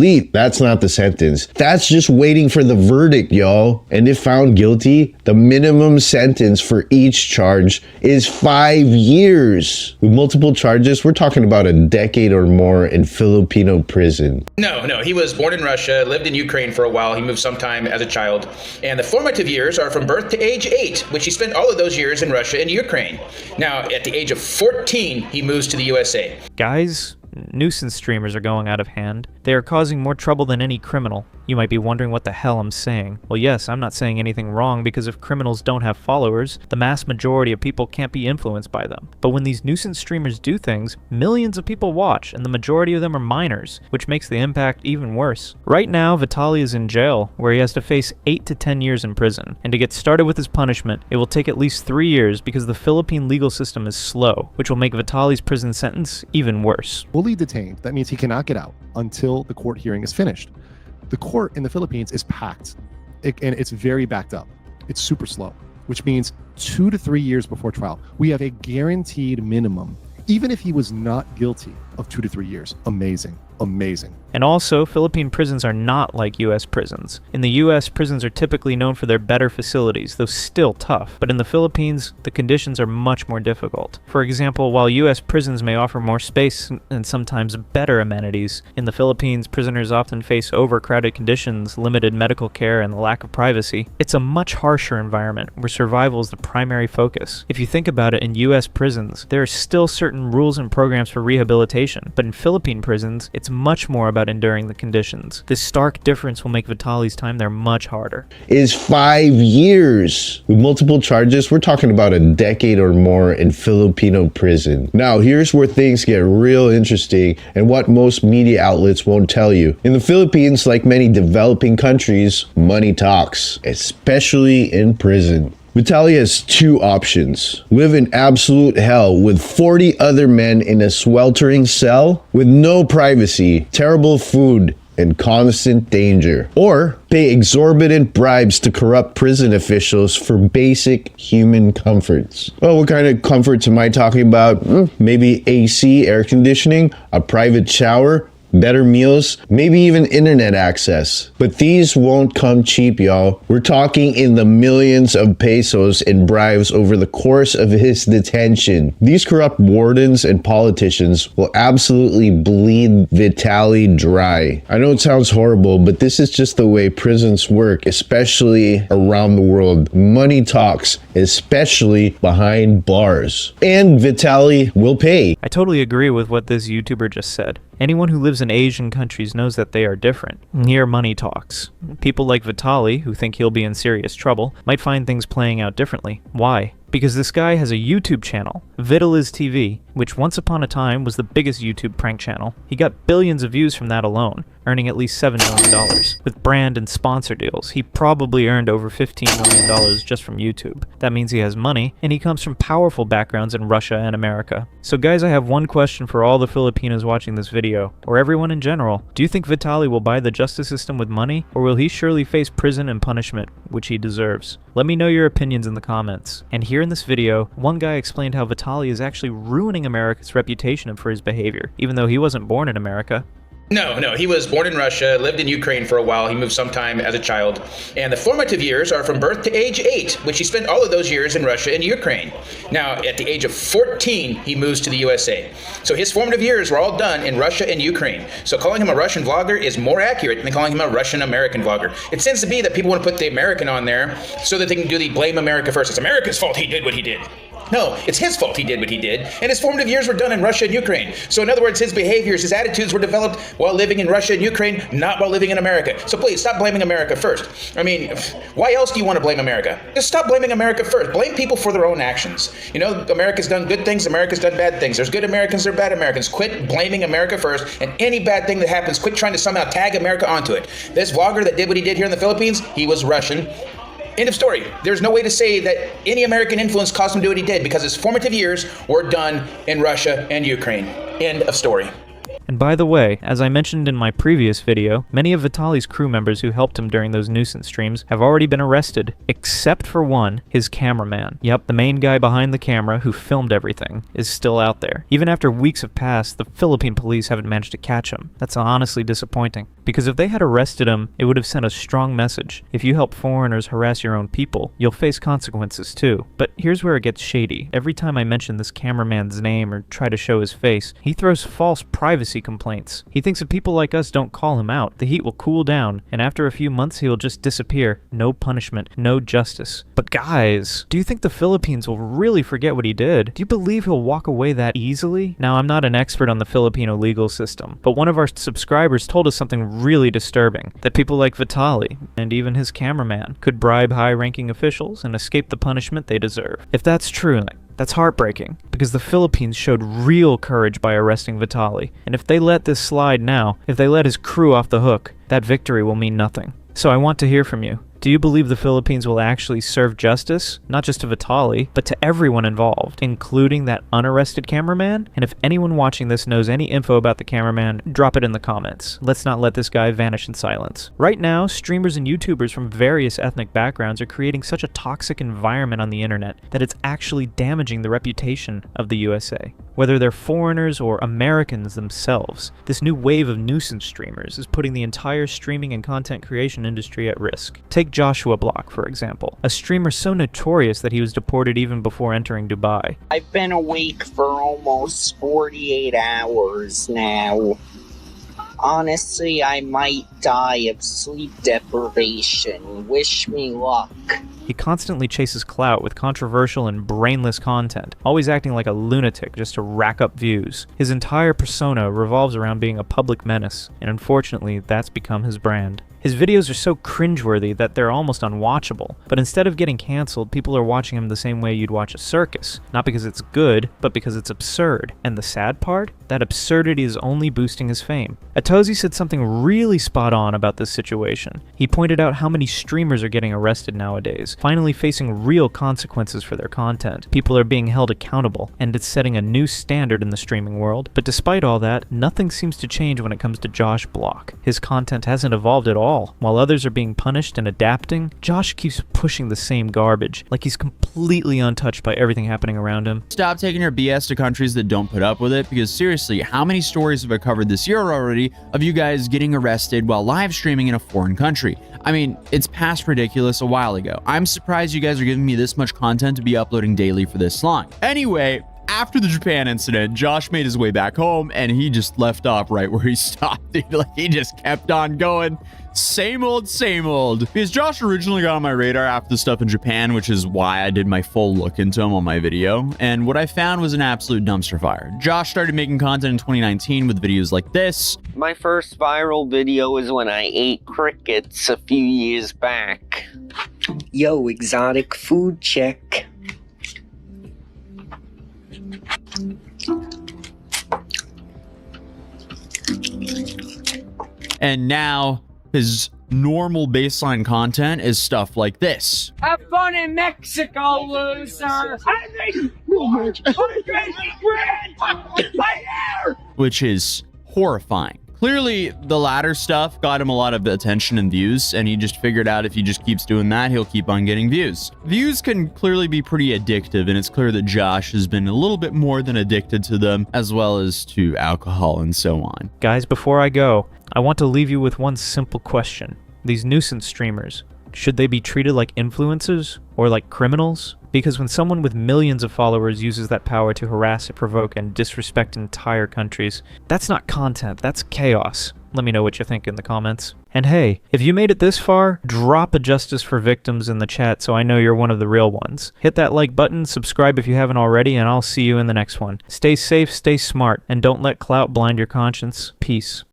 delete. That's not the sentence. That's just waiting for the verdict, y'all. And if found guilty, the minimum sentence for each charge is 5 years. With multiple charges, we're talking about a decade or more in Filipino prison. No, he was born in Russia, lived in Ukraine for a while. He moved sometime as a child. And the formative years are from birth to age 8, which he spent all of those years in Russia and Ukraine. Now, at the age of 14, he moves to the USA. Guys, nuisance streamers are going out of hand. They are causing more trouble than any criminal. You might be wondering what the hell I'm saying. Well, yes, I'm not saying anything wrong, because if criminals don't have followers, the mass majority of people can't be influenced by them. But when these nuisance streamers do things, millions of people watch, and the majority of them are minors, which makes the impact even worse. Right now, Vitali is in jail, where he has to face 8 to 10 years in prison. And to get started with his punishment, it will take at least 3 years, because the Philippine legal system is slow, which will make Vitali's prison sentence even worse. Fully detained, that means he cannot get out until the court hearing is finished. The court in the Philippines is packed, and it's very backed up. It's super slow, which means 2 to 3 years before trial, we have a guaranteed minimum, even if he was not guilty, of 2 to 3 years. Amazing. And also, Philippine prisons are not like US prisons. In the US, prisons are typically known for their better facilities, though still tough. But in the Philippines, the conditions are much more difficult. For example, while US prisons may offer more space and sometimes better amenities, in the Philippines, prisoners often face overcrowded conditions, limited medical care, and the lack of privacy. It's a much harsher environment, where survival is the primary focus. If you think about it, in US prisons, there are still certain rules and programs for rehabilitation, but in Philippine prisons, it's much more about enduring the conditions. This stark difference will make Vitali's time there much harder. Is 5 years. With multiple charges, we're talking about a decade or more in Filipino prison. Now, here's where things get real interesting and what most media outlets won't tell you. In the Philippines, like many developing countries, money talks, especially in prison. Vitali has 2 options. Live in absolute hell with 40 other men in a sweltering cell with no privacy, terrible food, and constant danger. Or pay exorbitant bribes to corrupt prison officials for basic human comforts. Well, what kind of comforts am I talking about? Maybe AC, air conditioning, a private shower, better meals, maybe even internet access. But these won't come cheap, y'all. We're talking in the millions of pesos in bribes over the course of his detention. These corrupt wardens and politicians will absolutely bleed Vitali dry. I know it sounds horrible, but this is just the way prisons work, especially around the world. Money talks, especially behind bars. And Vitali will pay. I totally agree with what this YouTuber just said. Anyone who lives in Asian countries knows that they are different. Here, money talks. People like Vitali, who think he'll be in serious trouble, might find things playing out differently. Why? Because this guy has a YouTube channel, Vitaly'S TV, which once upon a time was the biggest YouTube prank channel. He got billions of views from that alone, earning at least $7 million. With brand and sponsor deals, he probably earned over $15 million just from YouTube. That means he has money, and he comes from powerful backgrounds in Russia and America. So guys, I have one question for all the Filipinos watching this video, or everyone in general. Do you think Vitali will buy the justice system with money, or will he surely face prison and punishment, which he deserves? Let me know your opinions in the comments. And here in this video, one guy explained how Vitali is actually ruining America's reputation for his behavior, even though he wasn't born in America. No, he was born in Russia, lived in Ukraine for a while. He moved sometime as a child. And the formative years are from birth to age 8, which he spent all of those years in Russia and Ukraine. Now, at the age of 14, he moves to the USA. So his formative years were all done in Russia and Ukraine. So calling him a Russian vlogger is more accurate than calling him a Russian-American vlogger. It tends to be that people want to put the American on there so that they can do the blame America first. It's America's fault he did what he did. No, it's his fault he did what he did, and his formative years were done in Russia and Ukraine. So in other words, his behaviors, his attitudes were developed while living in Russia and Ukraine, not while living in America. So please, stop blaming America first. I mean, why else do you want to blame America? Just stop blaming America first. Blame people for their own actions. You know, America's done good things, America's done bad things. There's good Americans, there are bad Americans. Quit blaming America first, and any bad thing that happens, quit trying to somehow tag America onto it. This vlogger that did what he did here in the Philippines, he was Russian. End of story. There's no way to say that any American influence caused him to do what he did because his formative years were done in Russia and Ukraine. End of story. And by the way, as I mentioned in my previous video, many of Vitaly's crew members who helped him during those nuisance streams have already been arrested, except for one, his cameraman. Yep, the main guy behind the camera who filmed everything is still out there. Even after weeks have passed, the Philippine police haven't managed to catch him. That's honestly disappointing. Because if they had arrested him, it would have sent a strong message. If you help foreigners harass your own people, you'll face consequences too. But here's where it gets shady. Every time I mention this cameraman's name or try to show his face, he throws false privacy complaints. He thinks if people like us don't call him out, the heat will cool down, and after a few months he will just disappear. No punishment, no justice. But guys, do you think the Philippines will really forget what he did? Do you believe he'll walk away that easily? Now, I'm not an expert on the Filipino legal system, but one of our subscribers told us something really disturbing, that people like Vitaly, and even his cameraman, could bribe high-ranking officials and escape the punishment they deserve. If that's true, that's heartbreaking, because the Philippines showed real courage by arresting Vitaly, and if they let this slide now, if they let his crew off the hook, that victory will mean nothing. So I want to hear from you. Do you believe the Philippines will actually serve justice, not just to Vitali, but to everyone involved, including that unarrested cameraman? And if anyone watching this knows any info about the cameraman, drop it in the comments. Let's not let this guy vanish in silence. Right now, streamers and YouTubers from various ethnic backgrounds are creating such a toxic environment on the internet that it's actually damaging the reputation of the USA. Whether they're foreigners or Americans themselves, this new wave of nuisance streamers is putting the entire streaming and content creation industry at risk. Take Joshua Block, for example, a streamer so notorious that he was deported even before entering Dubai. I've been awake for almost 48 hours now. Honestly, I might die of sleep deprivation. Wish me luck. He constantly chases clout with controversial and brainless content, always acting like a lunatic just to rack up views. His entire persona revolves around being a public menace, and unfortunately, that's become his brand. His videos are so cringeworthy that they're almost unwatchable, but instead of getting cancelled, people are watching him the same way you'd watch a circus. Not because it's good, but because it's absurd. And the sad part? That absurdity is only boosting his fame. Atozi said something really spot on about this situation. He pointed out how many streamers are getting arrested nowadays, finally facing real consequences for their content. People are being held accountable, and it's setting a new standard in the streaming world. But despite all that, nothing seems to change when it comes to Josh Block. His content hasn't evolved at all. While others are being punished and adapting, Josh keeps pushing the same garbage, like he's completely untouched by everything happening around him. Stop taking your BS to countries that don't put up with it, because seriously, how many stories have I covered this year already of you guys getting arrested while live streaming in a foreign country? I mean, it's past ridiculous a while ago. I'm surprised you guys are giving me this much content to be uploading daily for this long. Anyway, after the Japan incident, Josh made his way back home and he just left off right where he stopped, dude. Like, he just kept on going. Same old, same old. Because Josh originally got on my radar after the stuff in Japan, which is why I did my full look into him on my video. And what I found was an absolute dumpster fire. Josh started making content in 2019 with videos like this. My first viral video was when I ate crickets a few years back. Yo, exotic food check. And now his normal baseline content is stuff like this. Have fun in Mexico, loser! I think 400 grand right here! Which is horrifying. Clearly, the latter stuff got him a lot of attention and views, and he just figured out if he just keeps doing that, he'll keep on getting views. Views can clearly be pretty addictive, and it's clear that Josh has been a little bit more than addicted to them, as well as to alcohol and so on. Guys, before I go, I want to leave you with one simple question. These nuisance streamers, should they be treated like influencers or like criminals? Because when someone with millions of followers uses that power to harass, provoke, and disrespect entire countries, that's not content, that's chaos. Let me know what you think in the comments. And hey, if you made it this far, drop a justice for victims in the chat so I know you're one of the real ones. Hit that like button, subscribe if you haven't already, and I'll see you in the next one. Stay safe, stay smart, and don't let clout blind your conscience. Peace.